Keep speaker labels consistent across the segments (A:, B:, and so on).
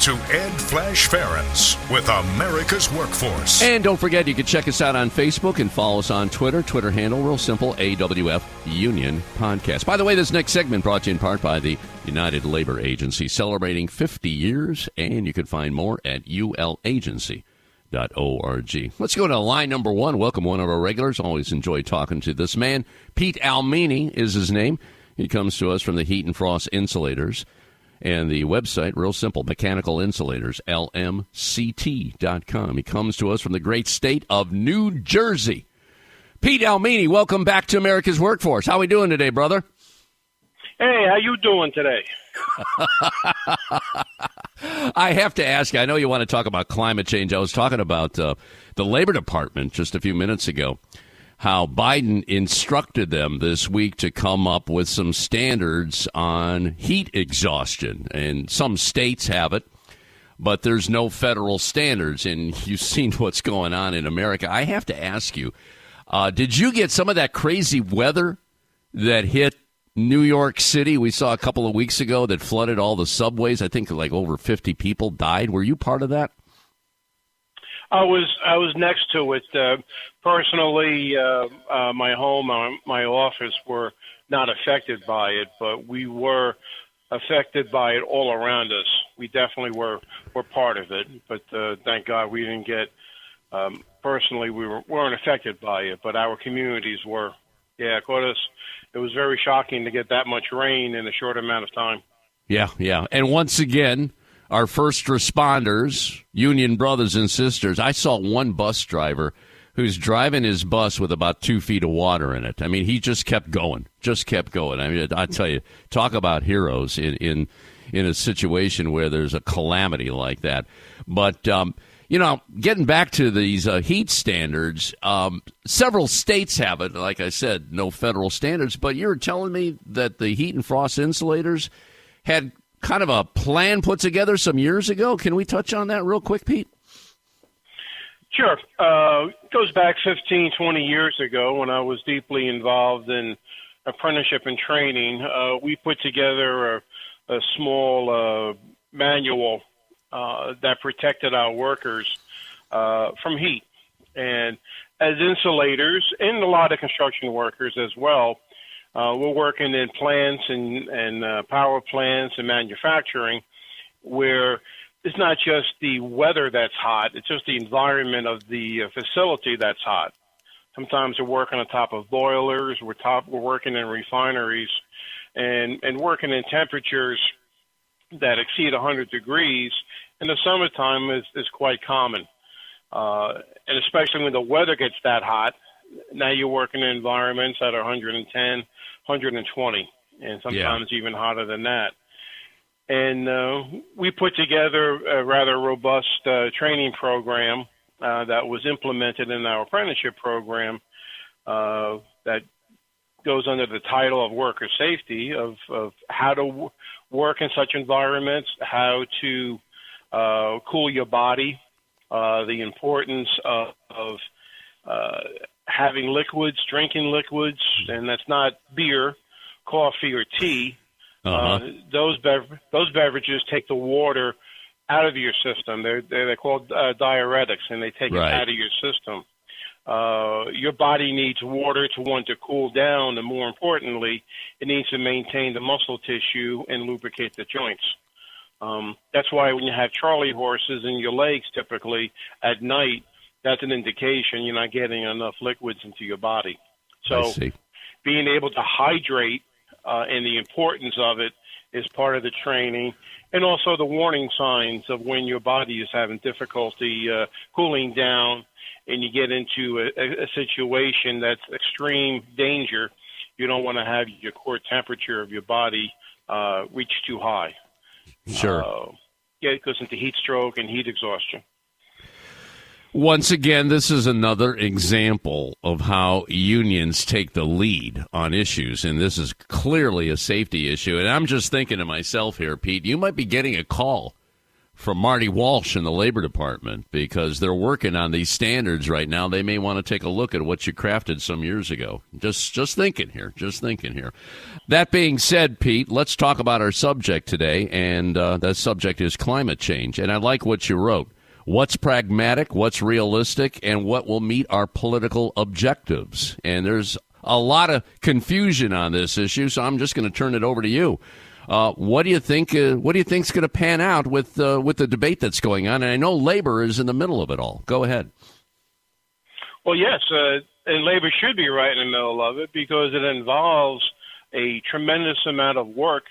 A: to Ed Flash Ferris with America's Workforce.
B: And don't forget, you can check us out on Facebook and follow us on Twitter. Twitter handle, real simple, AWF Union Podcast. By the way, this next segment brought to you in part by the United Labor Agency, celebrating 50 years, and you can find more at ulagency.org. Let's go to line number one. Welcome one of our regulars. Always enjoy talking to this man. Pete Ielmini is his name. He comes to us from the Heat and Frost Insulators. And the website, real simple, Mechanical Insulators, LMCT.com. He comes to us from the great state of New Jersey. Pete Ielmini, welcome back to America's Workforce. How are we doing today, brother?
C: Hey, how you doing today?
B: I have to ask you, I know you want to talk about climate change. I was talking about the Labor Department just a few minutes ago, how Biden instructed them this week to come up with some standards on heat exhaustion. And some states have it, but there's no federal standards. And you've seen what's going on in America. I have to ask you, did you get some of that crazy weather that hit New York City? We saw a couple of weeks ago that flooded all the subways. I think like over 50 people died. Were you part of that?
C: I was next to it. Personally, my home, my office were not affected by it, but we were affected by it all around us. We definitely were part of it, but thank God we didn't get. Personally, we weren't affected by it, but our communities were. Yeah, of course, it was very shocking to get that much rain in a short amount of time. Yeah, and once again, our first responders, union brothers and sisters. I saw one bus driver who's driving his bus with about 2 feet of water in it. I mean, he just kept going. I mean, I tell you, talk about heroes in a situation where there's a calamity like that. But, getting back to these heat standards, several states have it. Like I said, no federal standards. But you're telling me that the Heat and Frost Insulators had kind of a plan put together some years ago. Can we touch on that real quick, Pete? Sure. It goes back 15, 20 years ago when I was deeply involved in apprenticeship and training. We put together a small manual that protected our workers from heat. And as insulators, and a lot of construction workers as well, we're working in plants and power plants and manufacturing where it's not just the weather that's hot, it's just the environment of the facility that's hot. Sometimes we're working on top of boilers, we're working in refineries and working in temperatures that exceed 100 degrees in the summertime is quite common. And especially when the weather gets that hot, now you're working in environments that are 110, 120, and sometimes even hotter than that. And we put together a rather robust training program that was implemented in our apprenticeship program that goes under the title of worker safety, of how to work in such environments, how to cool your body, the importance of having liquids, drinking liquids, and that's not beer, coffee, or tea. Those beverages take the water out of your system. They're called diuretics, and they take it out of your system. Your body needs water to cool down, and more importantly, it needs to maintain the muscle tissue and lubricate the joints. That's why when you have Charlie horses in your legs, typically at night, that's an indication you're not getting enough liquids into your body. So being able to hydrate and the importance of it is part of the training, and also the warning signs of when your body is having difficulty cooling down and you get into a situation that's extreme danger. You don't want to have your core temperature of your body reach too high.
B: Sure.
C: It goes into heat stroke and heat exhaustion.
B: Once again, this is another example of how unions take the lead on issues, and this is clearly a safety issue. And I'm just thinking to myself here, Pete, you might be getting a call from Marty Walsh in the Labor Department, because they're working on these standards right now. They may want to take a look at what you crafted some years ago. Just thinking here. That being said, Pete, let's talk about our subject today, and that subject is climate change. And I like what you wrote. What's pragmatic, what's realistic, and what will meet our political objectives? And there's a lot of confusion on this issue, so I'm just going to turn it over to you. What do you think? What do you think's going to pan out with the debate that's going on? And I know labor is in the middle of it all. Go ahead.
C: Well, yes, and labor should be right in the middle of it because it involves a tremendous amount of work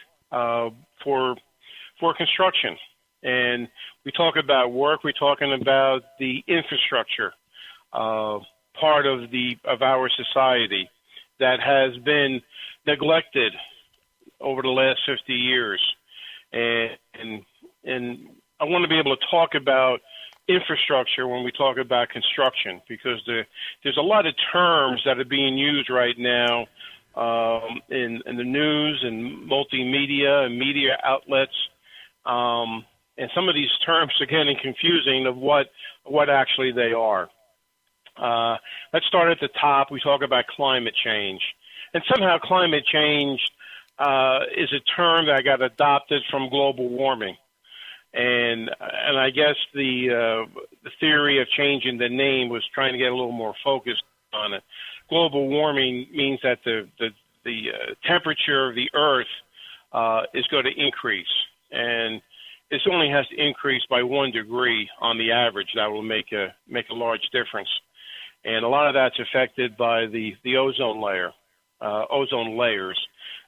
C: for construction. And we talk about work. We're talking about the infrastructure part of our society that has been neglected over the last 50 years. And I want to be able to talk about infrastructure when we talk about construction, because there's a lot of terms that are being used right now in the news and multimedia and media outlets. And some of these terms are getting confusing of what actually they are. Let's start at the top. We talk about climate change. And somehow climate change is a term that got adopted from global warming, and I guess the theory of changing the name was trying to get a little more focused on it. Global warming means that the temperature of the Earth is going to increase, and this only has to increase by 1 degree on the average. That will make a large difference, and a lot of that's affected by the ozone layer, ozone layers.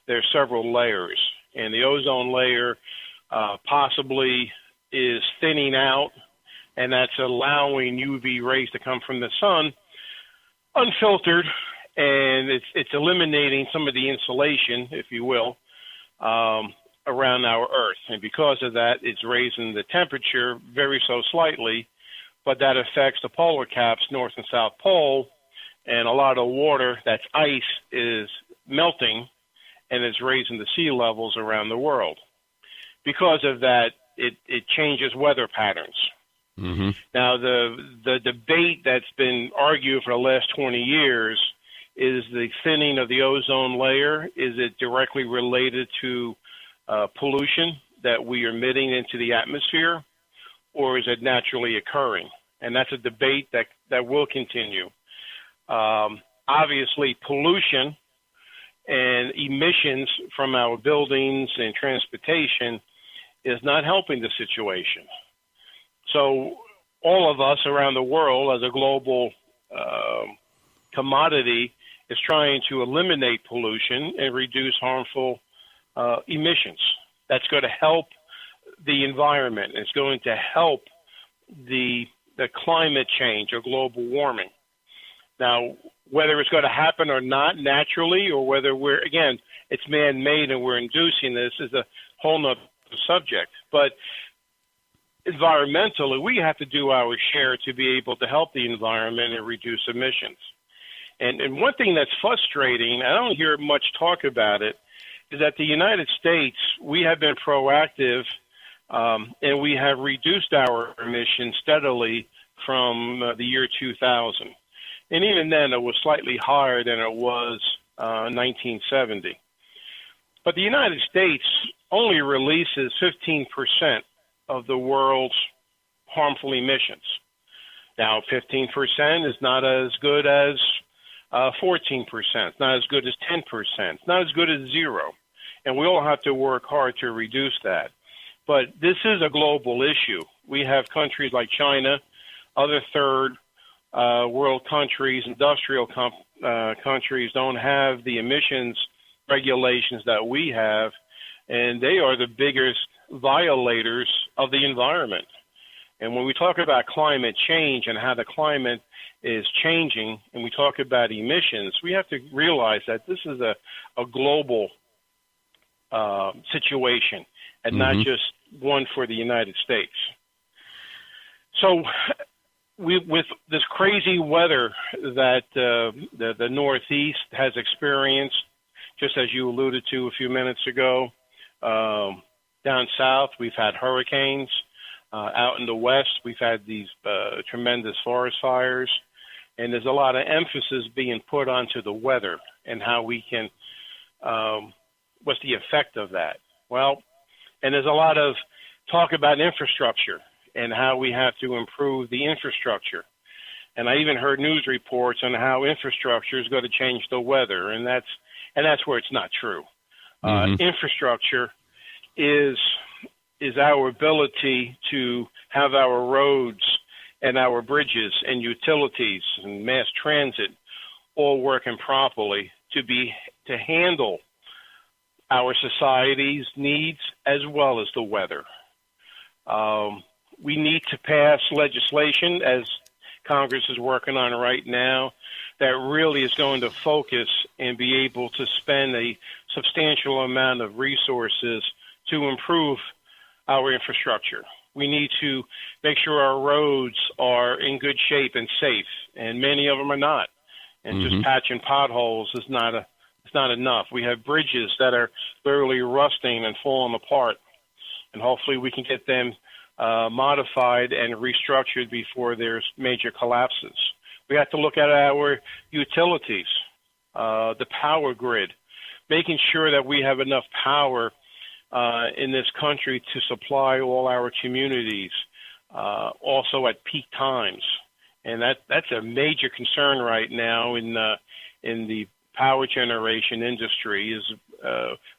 C: There's several layers, and the ozone layer possibly is thinning out, and that's allowing UV rays to come from the sun unfiltered, and it's eliminating some of the insulation, if you will, around our Earth. And because of that, it's raising the temperature very so slightly, but that affects the polar caps, North and South Pole, and a lot of water that's ice is melting, and it's raising the sea levels around the world. Because of that, it changes weather patterns. Mm-hmm. Now, the debate that's been argued for the last 20 years is the thinning of the ozone layer. Is it directly related to pollution that we are emitting into the atmosphere, or is it naturally occurring? And that's a debate that will continue. Obviously, pollution and emissions from our buildings and transportation is not helping the situation. So all of us around the world as a global commodity is trying to eliminate pollution and reduce harmful emissions. That's going to help the environment. It's going to help the climate change or global warming. Now, whether it's going to happen or not naturally, or whether it's man-made and we're inducing this, is a whole nother subject. But environmentally, we have to do our share to be able to help the environment and reduce emissions. And one thing that's frustrating, I don't hear much talk about it, is that the United States, we have been proactive and we have reduced our emissions steadily from the year 2000. And even then, it was slightly higher than it was 1970. But the United States only releases 15% of the world's harmful emissions. Now, 15% is not as good as 14%. It's not as good as 10%. It's not as good as zero. And we all have to work hard to reduce that. But this is a global issue. We have countries like China, other third world countries, industrial countries don't have the emissions regulations that we have, and they are the biggest violators of the environment. And when we talk about climate change and how the climate is changing, and we talk about emissions, we have to realize that this is a global situation and not just one for the United States. So with this crazy weather that the Northeast has experienced, just as you alluded to a few minutes ago, down south we've had hurricanes. Out in the West, we've had these tremendous forest fires, and there's a lot of emphasis being put onto the weather and how we can, what's the effect of that? Well, and there's a lot of talk about infrastructure and how we have to improve the infrastructure. And I even heard news reports on how infrastructure is going to change the weather, and that's where it's not true. Infrastructure is our ability to have our roads and our bridges and utilities and mass transit all working properly to handle our society's needs as well as the weather. We need to pass legislation, as Congress is working on right now, that really is going to focus and be able to spend a substantial amount of resources to improve our infrastructure. We need to make sure our roads are in good shape and safe, and many of them are not. And just patching potholes is not enough. We have bridges that are literally rusting and falling apart, and hopefully we can get them modified and restructured before there's major collapses. We have to look at our utilities, the power grid, making sure that we have enough power in this country to supply all our communities, also at peak times. And that's a major concern right now in the power generation industry. Is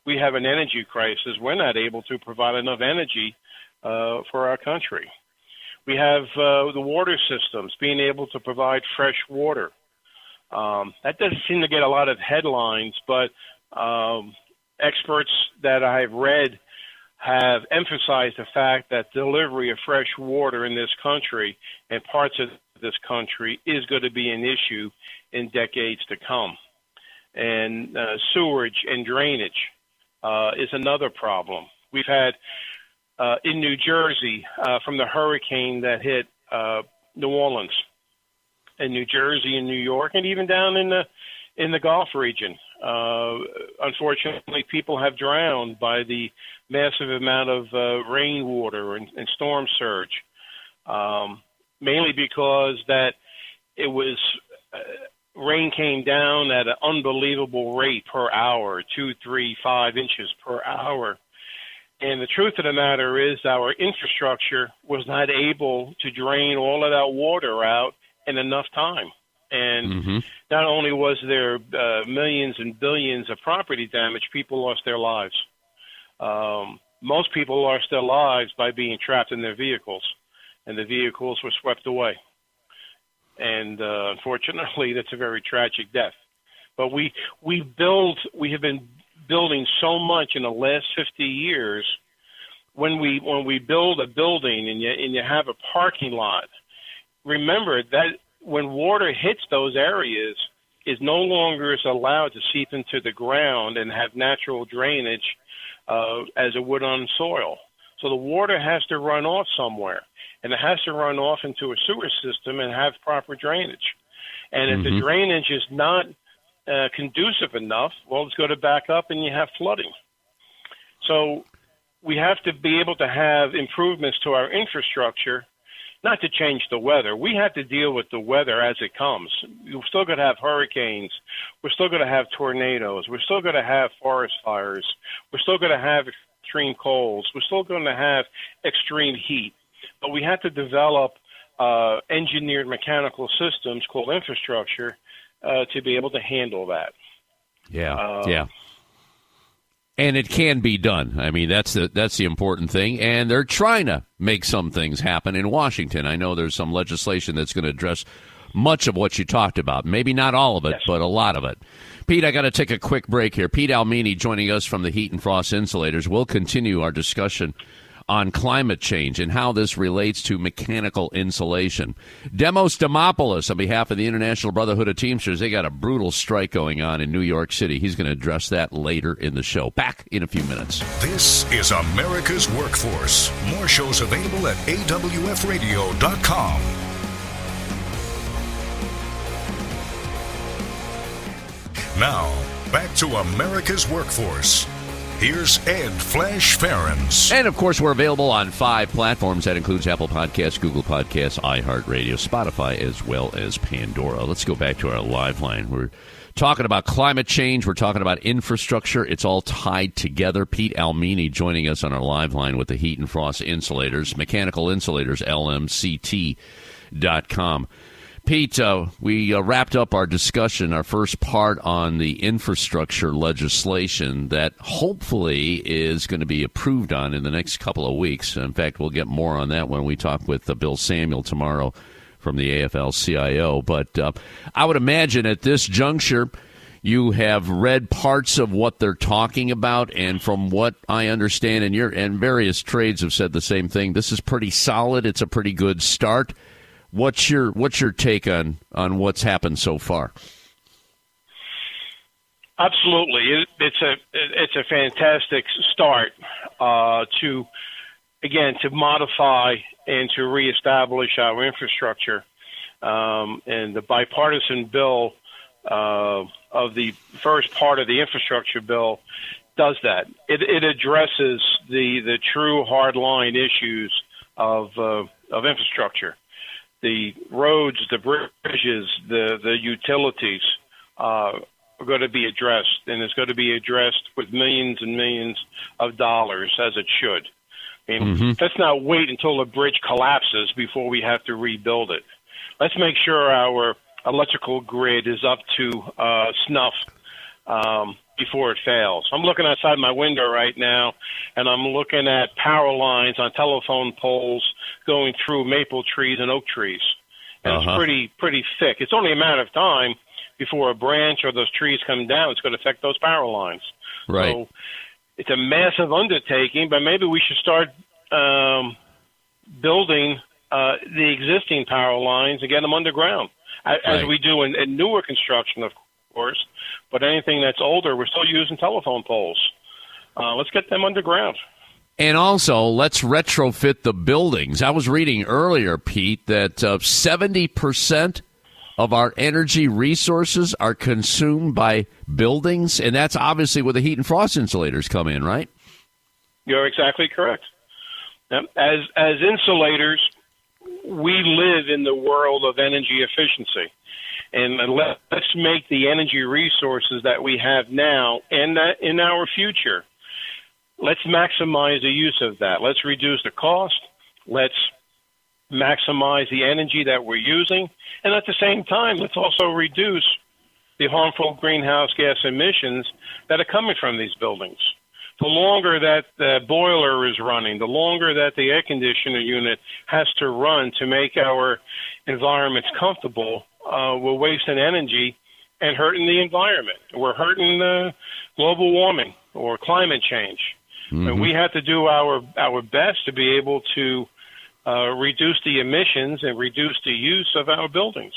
C: we have an energy crisis. We're not able to provide enough energy for our country. We have the water systems, being able to provide fresh water. That doesn't seem to get a lot of headlines, but experts that I've read have emphasized the fact that delivery of fresh water in this country and parts of this country is going to be an issue in decades to come. And sewage and drainage is another problem. We've had in New Jersey from the hurricane that hit New Orleans and New Jersey and New York, and even down in the Gulf region. Unfortunately, people have drowned by the massive amount of rainwater and storm surge, mainly because that it was rain came down at an unbelievable rate per hour, 2, 3, 5 inches per hour. And the truth of the matter is our infrastructure was not able to drain all of that water out in enough time. And not only was there millions and billions of property damage, people lost their lives. Most people lost their lives by being trapped in their vehicles, and the vehicles were swept away. And unfortunately, that's a very tragic death. But we have been building so much in the last 50 years. When we build a building and you have a parking lot, remember that when water hits those areas, is no longer is allowed to seep into the ground and have natural drainage as it would on soil. So the water has to run off somewhere, and it has to run off into a sewer system and have proper drainage. And if the drainage is not conducive enough, well, it's going to back up and you have flooding. So we have to be able to have improvements to our infrastructure, not to change the weather. We have to deal with the weather as it comes. We're still going to have hurricanes. We're still going to have tornadoes. We're still going to have forest fires. We're still going to have extreme colds. We're still going to have extreme heat. But we have to develop engineered mechanical systems called infrastructure to be able to handle that.
B: Yeah. And it can be done. I mean, that's the important thing. And they're trying to make some things happen in Washington. I know there's some legislation that's going to address much of what you talked about. Maybe not all of it, but a lot of it. Pete, I got to take a quick break here. Pete Ielmini joining us from the Heat and Frost Insulators. We'll continue our discussion on climate change and how this relates to mechanical insulation. Demos Demopoulos, on behalf of the International Brotherhood of Teamsters, they got a brutal strike going on in New York City. He's going to address that later in the show. Back in a few minutes.
A: This is America's Workforce. More shows available at awfradio.com. Now, back to America's Workforce. Here's Ed Flash Ferens.
B: And, of course, we're available on 5 platforms. That includes Apple Podcasts, Google Podcasts, iHeartRadio, Spotify, as well as Pandora. Let's go back to our live line. We're talking about climate change. We're talking about infrastructure. It's all tied together. Pete Ielmini joining us on our live line with the Heat and Frost Insulators, Mechanical Insulators, LMCT.com. Pete, we wrapped up our discussion, our first part on the infrastructure legislation that hopefully is going to be approved on in the next couple of weeks. In fact, we'll get more on that when we talk with Bill Samuel tomorrow from the AFL-CIO. But I would imagine at this juncture, you have read parts of what they're talking about, and from what I understand, and various trades have said the same thing, this is pretty solid. It's a pretty good start. What's your take on what's happened so far?
C: Absolutely, it's a fantastic start to modify and to reestablish our infrastructure, and the bipartisan bill of the first part of the infrastructure bill does that. It addresses the true hardline issues of infrastructure. The roads, the bridges, the utilities are going to be addressed, and it's going to be addressed with millions and millions of dollars, as it should. I mean, let's not wait until the bridge collapses before we have to rebuild it. Let's make sure our electrical grid is up to snuff before it fails. I'm looking outside my window right now, and I'm looking at power lines on telephone poles going through maple trees and oak trees. And it's pretty thick. It's only a matter of time before a branch or those trees come down. It's going to affect those power lines.
B: Right.
C: So it's a massive undertaking, but maybe we should start building the existing power lines and get them underground, as we do in newer construction, of course. But anything that's older, we're still using telephone poles. Let's get them underground.
B: And also, let's retrofit the buildings. I was reading earlier, Pete, that 70% of our energy resources are consumed by buildings, and that's obviously where the heat and frost insulators come in, right?
C: You're exactly correct. As insulators, we live in the world of energy efficiency. And let's make the energy resources that we have now and that in our future, let's maximize the use of that. Let's reduce the cost. Let's maximize the energy that we're using. And at the same time, let's also reduce the harmful greenhouse gas emissions that are coming from these buildings. The longer that the boiler is running, the longer that the air conditioner unit has to run to make our environments comfortable, we're wasting energy and hurting the environment. We're hurting global warming or climate change. And we have to do our best to be able to reduce the emissions and reduce the use of our buildings.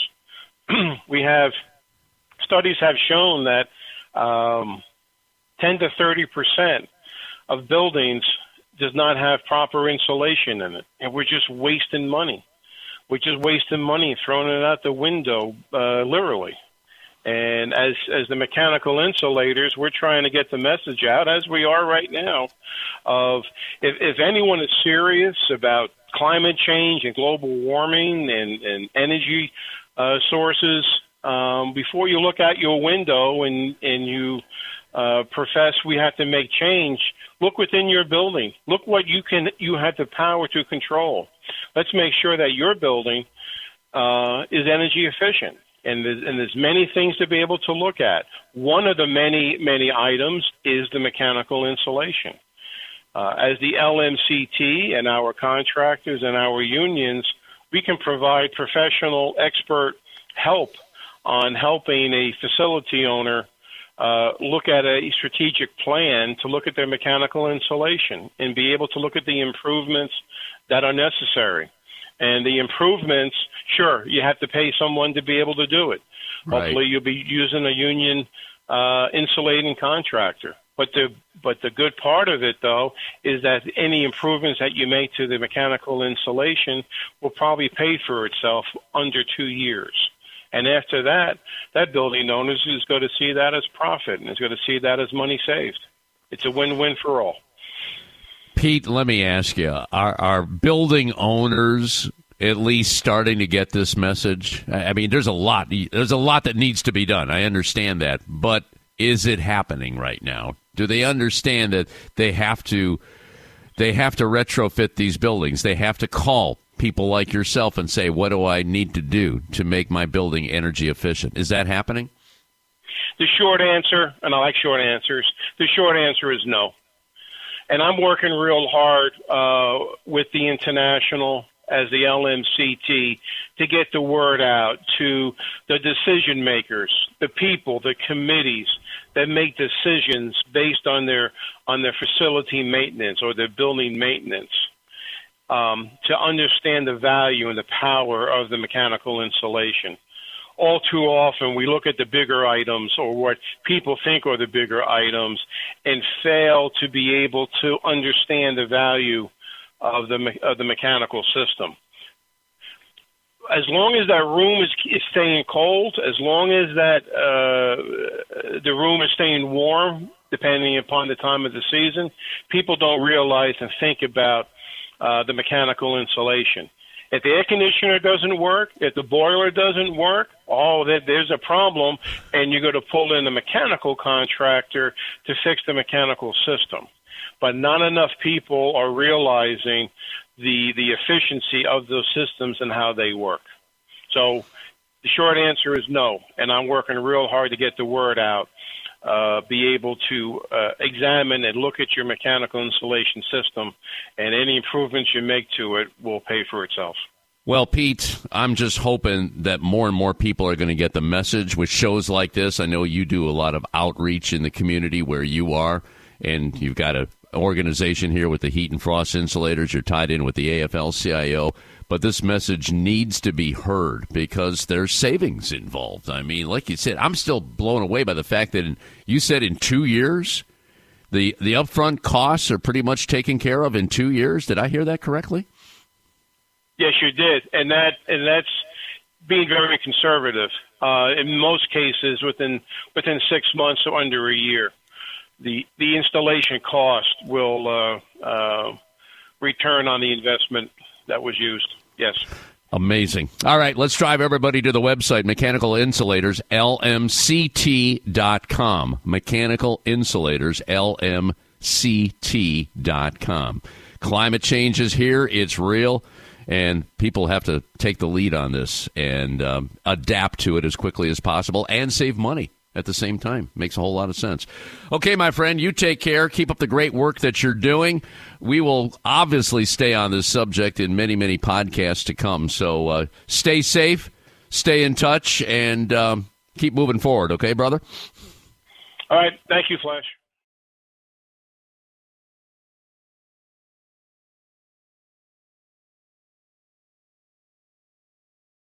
C: Studies have shown that 10 to 30% of buildings does not have proper insulation in it, and we're just wasting money. We're just wasting money, throwing it out the window, literally. And as the mechanical insulators, we're trying to get the message out, as we are right now, of if anyone is serious about climate change and global warming and energy sources, before you look out your window and you profess we have to make change, look within your building. Look what you have the power to control. Let's make sure that your building is energy efficient. And there's many things to be able to look at. One of the many items is the mechanical insulation. As the LMCT and our contractors and our unions, we can provide professional expert help on helping a facility owner look at a strategic plan to look at their mechanical insulation and be able to look at the improvements that are necessary. And the improvements, sure, you have to pay someone to be able to do it. Right. Hopefully you'll be using a union insulating contractor. But the good part of it, though, is that any improvements that you make to the mechanical insulation will probably pay for itself under 2 years. And after that, that building owner is going to see that as profit and is going to see that as money saved. It's a win-win for all.
B: Pete, let me ask you, are building owners at least starting to get this message? I mean, there's a lot that needs to be done. I understand that, but is it happening right now? Do they understand that they have to retrofit these buildings? They have to call people like yourself and say, what do I need to do to make my building energy efficient? Is that happening?
C: The short answer, and I like short answers, the short answer is no. And I'm working real hard with the International as the LMCT to get the word out to the decision makers, the people, the committees that make decisions based on their facility maintenance or their building maintenance, to understand the value and the power of the mechanical insulation. All too often, we look at the bigger items or what people think are the bigger items and fail to be able to understand the value of the mechanical system. As long as that room is staying cold, as long as that the room is staying warm, depending upon the time of the season, people don't realize and think about the mechanical insulation. If the air conditioner doesn't work, if the boiler doesn't work, there's a problem, and you're going to pull in a mechanical contractor to fix the mechanical system. But not enough people are realizing the efficiency of those systems and how they work. So the short answer is no, and I'm working real hard to get the word out, be able to examine and look at your mechanical insulation system, and any improvements you make to it will pay for itself.
B: Well, Pete, I'm just hoping that more and more people are going to get the message with shows like this. I know you do a lot of outreach in the community where you are, and you've got an organization here with the Heat and Frost Insulators. You're tied in with the AFL-CIO. But this message needs to be heard because there's savings involved. I mean, like you said, I'm still blown away by the fact that you said in 2 years, the upfront costs are pretty much taken care of in 2 years. Did I hear that correctly?
C: Yes, you did, and that's being very conservative. In most cases, within 6 months or under a year, the installation cost will return on the investment that was used. Yes.
B: Amazing. All right, let's drive everybody to the website, Mechanical Insulators, LMCT.com. Mechanical Insulators, LMCT.com. Climate change is here. It's real. And people have to take the lead on this and adapt to it as quickly as possible and save money at the same time. Makes a whole lot of sense. Okay, my friend, you take care. Keep up the great work that you're doing. We will obviously stay on this subject in many, many podcasts to come. So stay safe, stay in touch, and keep moving forward. Okay, brother?
C: All right. Thank you, Flash.